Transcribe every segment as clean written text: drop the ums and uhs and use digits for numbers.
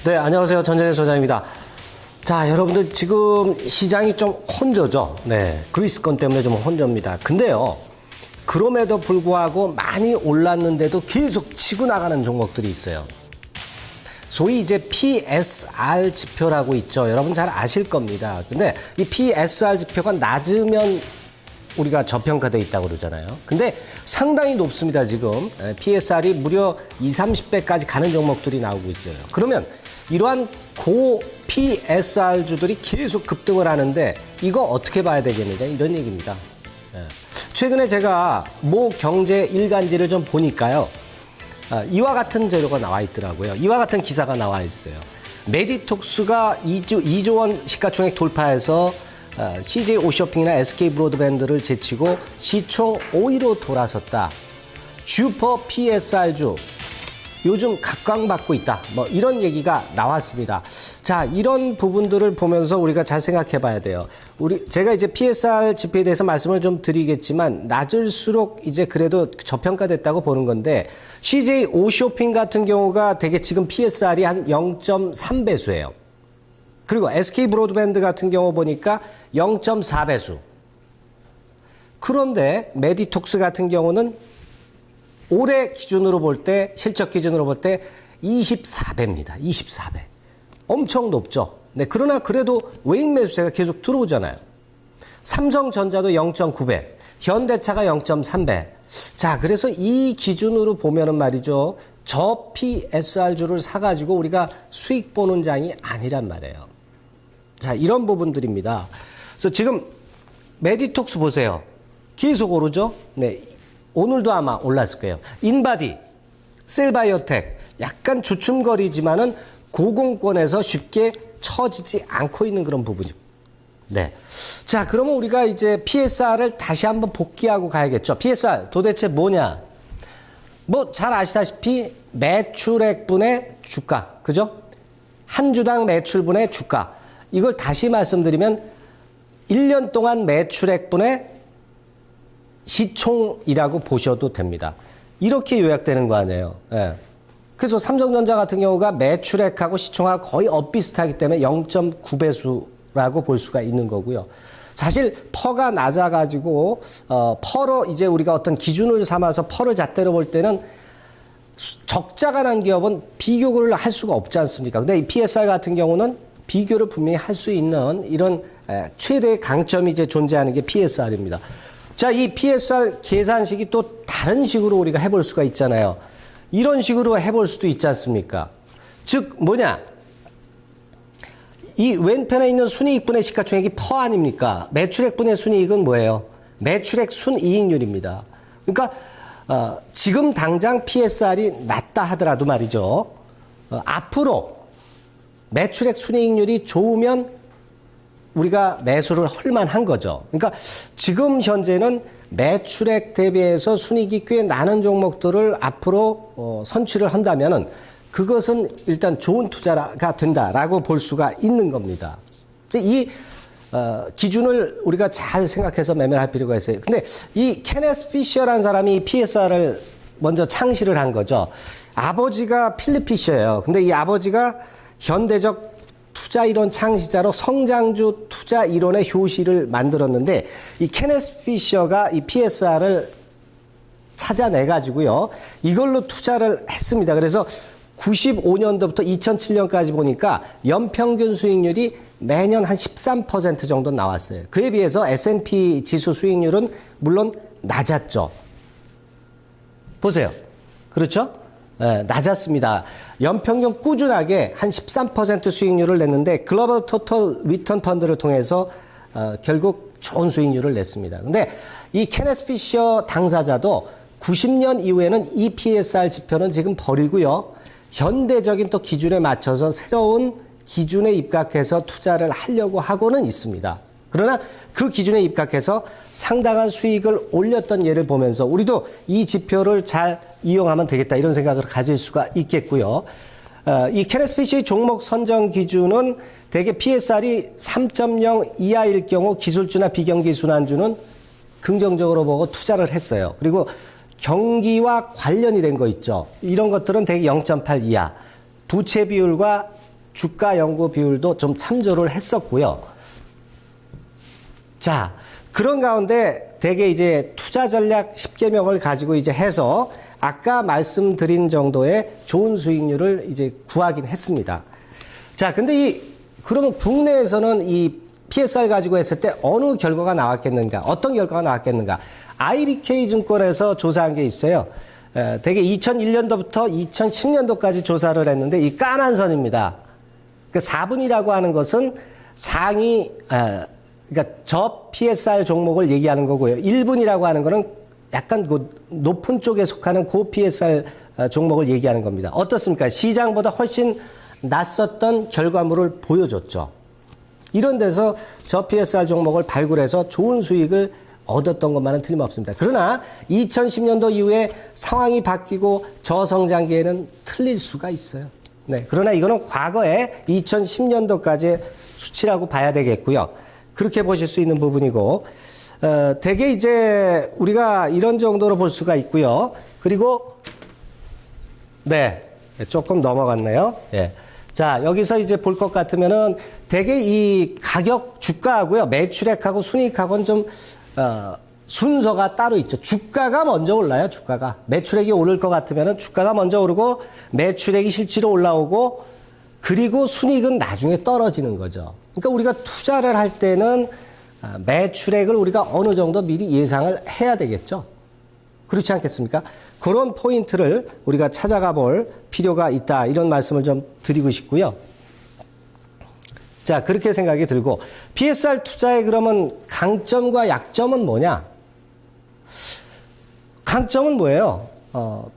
네, 안녕하세요. 전재현 소장입니다. 자, 여러분들 지금 시장이 좀 혼조죠. 네, 그리스 건 때문에 좀 혼조입니다. 근데요, 그럼에도 불구하고 많이 올랐는데도 계속 치고 나가는 종목들이 있어요. 소위 이제 PSR 지표라고 있죠. 여러분 잘 아실 겁니다. 근데 이 PSR 지표가 낮으면 우리가 저평가돼 있다고 그러잖아요. 근데 상당히 높습니다, 지금. PSR이 무려 20, 30배까지 가는 종목들이 나오고 있어요. 그러면 이러한 고 PSR주들이 계속 급등을 하는데 이거 어떻게 봐야 되겠느냐, 이런 얘기입니다. 최근에 제가 모 경제 일간지를 좀 보니까요. 이와 같은 자료가 나와 있더라고요. 이와 같은 기사가 나와 있어요. 메디톡스가 2조 원 시가총액 돌파해서 CJ 오쇼핑이나 SK 브로드밴드를 제치고 시총 5위로 돌아섰다. 슈퍼 PSR주 요즘 각광받고 있다. 뭐 이런 얘기가 나왔습니다. 자, 이런 부분들을 보면서 우리가 잘 생각해 봐야 돼요. 제가 이제 PSR 지표에 대해서 말씀을 좀 드리겠지만 낮을수록 이제 그래도 저평가됐다고 보는 건데 CJ 오쇼핑 같은 경우가 되게 지금 PSR이 한 0.3배수예요. 그리고 SK 브로드밴드 같은 경우 보니까 0.4배수. 그런데 메디톡스 같은 경우는 올해 기준으로 볼 때, 실적 기준으로 볼 때 24배입니다. 24배. 엄청 높죠. 네, 그러나 그래도 외익 매수세가 계속 들어오잖아요. 삼성전자도 0.9배, 현대차가 0.3배. 자, 그래서 이 기준으로 보면은 말이죠. 저 PSR주를 사가지고 우리가 수익 보는 장이 아니란 말이에요. 자, 이런 부분들입니다. 그래서 지금 메디톡스 보세요. 계속 오르죠? 네. 오늘도 아마 올랐을 거예요. 인바디, 셀바이오텍, 약간 주춤거리지만은 고공권에서 쉽게 처지지 않고 있는 그런 부분이죠. 네. 자, 그러면 우리가 이제 PSR을 다시 한번 복귀하고 가야겠죠. PSR 도대체 뭐냐? 뭐 잘 아시다시피 매출액분의 주가, 그죠? 한 주당 매출분의 주가. 이걸 다시 말씀드리면 1년 동안 매출액분의 시총이라고 보셔도 됩니다. 이렇게 요약되는 거 아니에요. 예. 그래서 삼성전자 같은 경우가 매출액하고 시총하고 거의 엇비슷하기 때문에 0.9배수라고 볼 수가 있는 거고요. 사실 퍼가 낮아가지고 퍼로 이제 우리가 어떤 기준을 삼아서 퍼를 잣대로 볼 때는 적자가 난 기업은 비교를 할 수가 없지 않습니까? 근데 이 PSR 같은 경우는 비교를 분명히 할 수 있는 이런 최대의 강점이 이제 존재하는 게 PSR입니다. 자, 이 PSR 계산식이 또 다른 식으로 우리가 해볼 수가 있잖아요. 이런 식으로 해볼 수도 있지 않습니까? 즉, 뭐냐? 이 왼편에 있는 순이익분의 시가총액이 퍼 아닙니까? 매출액분의 순이익은 뭐예요? 매출액 순이익률입니다. 그러니까 지금 당장 PSR이 낮다 하더라도 말이죠. 앞으로 매출액 순이익률이 좋으면 우리가 매수를 할 만한 거죠. 그러니까 지금 현재는 매출액 대비해서 순이익이 꽤 나는 종목들을 앞으로 선취를 한다면은 그것은 일단 좋은 투자가 된다라고 볼 수가 있는 겁니다. 이 기준을 우리가 잘 생각해서 매매를 할 필요가 있어요. 근데 이 케네스 피셔라는 사람이 PSR을 먼저 창시를 한 거죠. 아버지가 필립 피셔예요. 근데 이 아버지가 현대적 투자 이론 창시자로 성장주 투자 이론의 효시를 만들었는데 이 케네스 피셔가 이 PSR을 찾아내가지고요. 이걸로 투자를 했습니다. 그래서 95년도부터 2007년까지 보니까 연평균 수익률이 매년 한 13% 정도 나왔어요. 그에 비해서 S&P 지수 수익률은 물론 낮았죠. 보세요. 그렇죠? 네, 낮았습니다. 연평균 꾸준하게 한 13% 수익률을 냈는데 글로벌 토털 리턴 펀드를 통해서 결국 좋은 수익률을 냈습니다. 근데 이 케네스 피셔 당사자도 90년 이후에는 이 PSR 지표는 지금 버리고요. 현대적인 또 기준에 맞춰서 새로운 기준에 입각해서 투자를 하려고 하고는 있습니다. 그러나 그 기준에 입각해서 상당한 수익을 올렸던 예를 보면서 우리도 이 지표를 잘 이용하면 되겠다 이런 생각을 가질 수가 있겠고요. 이 케네스 피셔의 종목 선정 기준은 대개 PSR이 3.0 이하일 경우 기술주나 비경기 순환주는 긍정적으로 보고 투자를 했어요. 그리고 경기와 관련이 된 거 있죠. 이런 것들은 대개 0.8 이하. 부채 비율과 주가 연구 비율도 좀 참조를 했었고요. 자, 그런 가운데 대개 이제 투자 전략 10개명을 가지고 이제 해서 아까 말씀드린 정도의 좋은 수익률을 이제 구하긴 했습니다. 자, 근데 그러면 국내에서는 이 PSR 가지고 했을 때 어느 결과가 나왔겠는가? 어떤 결과가 나왔겠는가? IBK 증권에서 조사한 게 있어요. 대개 2001년도부터 2010년도까지 조사를 했는데 이 까만 선입니다. 그 4분이라고 하는 것은 상위, 그러니까 저 PSR 종목을 얘기하는 거고요. 1분이라고 하는 거는 약간 그 높은 쪽에 속하는 고 PSR 종목을 얘기하는 겁니다. 어떻습니까? 시장보다 훨씬 낮섰던 결과물을 보여줬죠. 이런 데서 저 PSR 종목을 발굴해서 좋은 수익을 얻었던 것만은 틀림없습니다. 그러나 2010년도 이후에 상황이 바뀌고 저성장기에는 틀릴 수가 있어요. 네, 그러나 이거는 과거에 2010년도까지의 수치라고 봐야 되겠고요. 그렇게 보실 수 있는 부분이고, 대개 이제 우리가 이런 정도로 볼 수가 있고요. 그리고 네, 조금 넘어갔네요. 예. 자, 여기서 이제 볼 것 같으면은 대개 이 가격 주가하고요, 매출액하고 순이익하고는 좀 순서가 따로 있죠. 주가가 먼저 올라요, 주가가. 매출액이 오를 것 같으면은 주가가 먼저 오르고 매출액이 실제로 올라오고 그리고 순이익은 나중에 떨어지는 거죠. 그러니까 우리가 투자를 할 때는 매출액을 우리가 어느 정도 미리 예상을 해야 되겠죠. 그렇지 않겠습니까? 그런 포인트를 우리가 찾아가 볼 필요가 있다. 이런 말씀을 좀 드리고 싶고요. 자, 그렇게 생각이 들고 PSR 투자의 그러면 강점과 약점은 뭐냐? 강점은 뭐예요?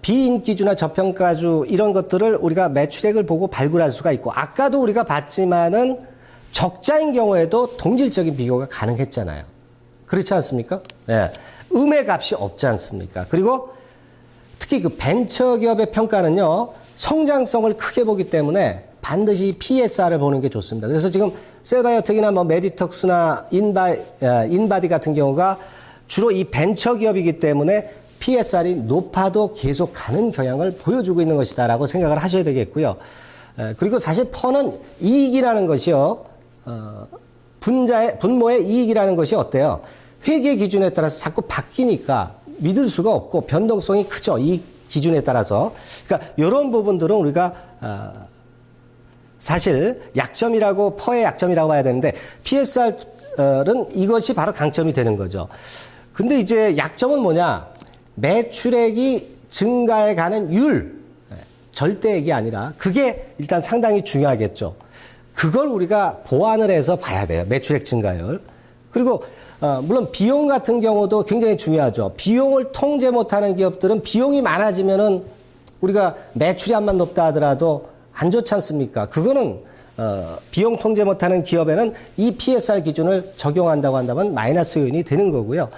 비인기주나 저평가주 이런 것들을 우리가 매출액을 보고 발굴할 수가 있고 아까도 우리가 봤지만은 적자인 경우에도 동질적인 비교가 가능했잖아요. 그렇지 않습니까? 네. 음의 값이 없지 않습니까? 그리고 특히 그 벤처기업의 평가는요, 성장성을 크게 보기 때문에 반드시 PSR을 보는 게 좋습니다. 그래서 지금 셀바이오텍이나 뭐 메디톡스나 인바디 같은 경우가 주로 이 벤처기업이기 때문에 PSR이 높아도 계속 가는 경향을 보여주고 있는 것이다라고 생각을 하셔야 되겠고요. 그리고 사실 퍼는 이익이라는 것이요, 분모의 이익이라는 것이 어때요? 회계 기준에 따라서 자꾸 바뀌니까 믿을 수가 없고 변동성이 크죠. 이 기준에 따라서. 그러니까 이런 부분들은 우리가 사실 약점이라고 퍼의 약점이라고 봐야 되는데 PSR은 이것이 바로 강점이 되는 거죠. 근데 이제 약점은 뭐냐? 매출액이 증가해 가는 율, 절대액이 아니라 그게 일단 상당히 중요하겠죠. 그걸 우리가 보완을 해서 봐야 돼요. 매출액 증가율. 그리고 물론 비용 같은 경우도 굉장히 중요하죠. 비용을 통제 못하는 기업들은 비용이 많아지면은 우리가 매출이만 높다 하더라도 안 좋지 않습니까? 그거는 비용 통제 못하는 기업에는 이 PSR 기준을 적용한다고 한다면 마이너스 요인이 되는 거고요.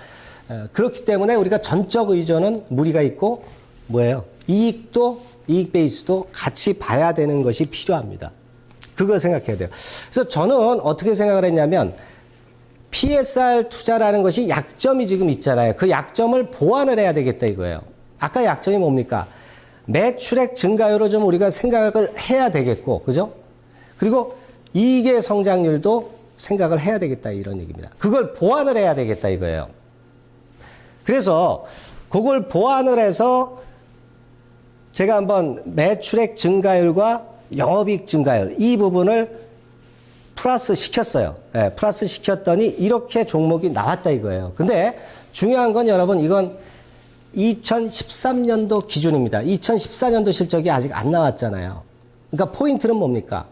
그렇기 때문에 우리가 전적 의존은 무리가 있고 뭐예요? 이익도 이익 베이스도 같이 봐야 되는 것이 필요합니다. 그걸 생각해야 돼요. 그래서 저는 어떻게 생각을 했냐면 PSR 투자라는 것이 약점이 지금 있잖아요. 그 약점을 보완을 해야 되겠다 이거예요. 아까 약점이 뭡니까? 매출액 증가율을 좀 우리가 생각을 해야 되겠고, 그죠? 그리고 이익의 성장률도 생각을 해야 되겠다 이런 얘기입니다. 그걸 보완을 해야 되겠다 이거예요. 그래서 그걸 보완을 해서 제가 한번 매출액 증가율과 영업이익 증가율 이 부분을 플러스 시켰어요. 네, 플러스 시켰더니 이렇게 종목이 나왔다 이거예요. 근데 중요한 건 여러분 이건 2013년도 기준입니다. 2014년도 실적이 아직 안 나왔잖아요. 그러니까 포인트는 뭡니까?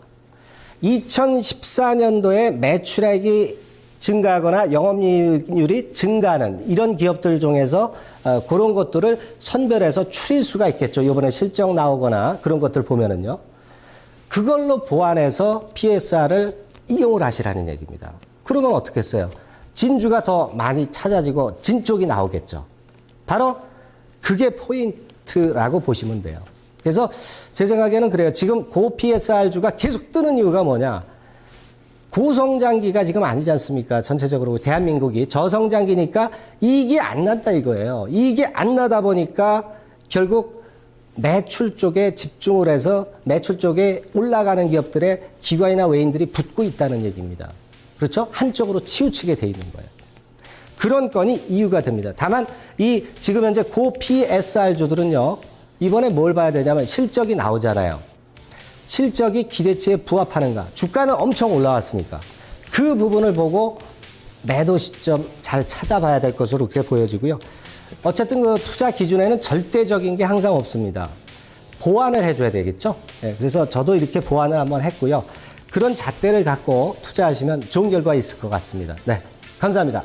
2014년도에 매출액이 증가하거나 영업이익률이 증가하는 이런 기업들 중에서 그런 것들을 선별해서 추릴 수가 있겠죠. 이번에 실적 나오거나 그런 것들 보면은요. 그걸로 보완해서 PSR을 이용을 하시라는 얘기입니다. 그러면 어떻겠어요? 진주가 더 많이 찾아지고 진 쪽이 나오겠죠. 바로 그게 포인트라고 보시면 돼요. 그래서 제 생각에는 그래요. 지금 고 PSR주가 계속 뜨는 이유가 뭐냐? 고성장기가 지금 아니지 않습니까? 전체적으로 대한민국이 저성장기니까 이익이 안 난다 이거예요. 이익이 안 나다 보니까 결국 매출 쪽에 집중을 해서 매출 쪽에 올라가는 기업들의 기관이나 외인들이 붙고 있다는 얘기입니다. 그렇죠? 한쪽으로 치우치게 돼 있는 거예요. 그런 건이 이유가 됩니다. 다만 이 지금 현재 고 PSR주들은요. 이번에 뭘 봐야 되냐면 실적이 나오잖아요. 실적이 기대치에 부합하는가. 주가는 엄청 올라왔으니까. 그 부분을 보고 매도 시점 잘 찾아봐야 될 것으로 그렇게 보여지고요. 어쨌든 그 투자 기준에는 절대적인 게 항상 없습니다. 보완을 해줘야 되겠죠. 네, 그래서 저도 이렇게 보완을 한번 했고요. 그런 잣대를 갖고 투자하시면 좋은 결과 있을 것 같습니다. 네, 감사합니다.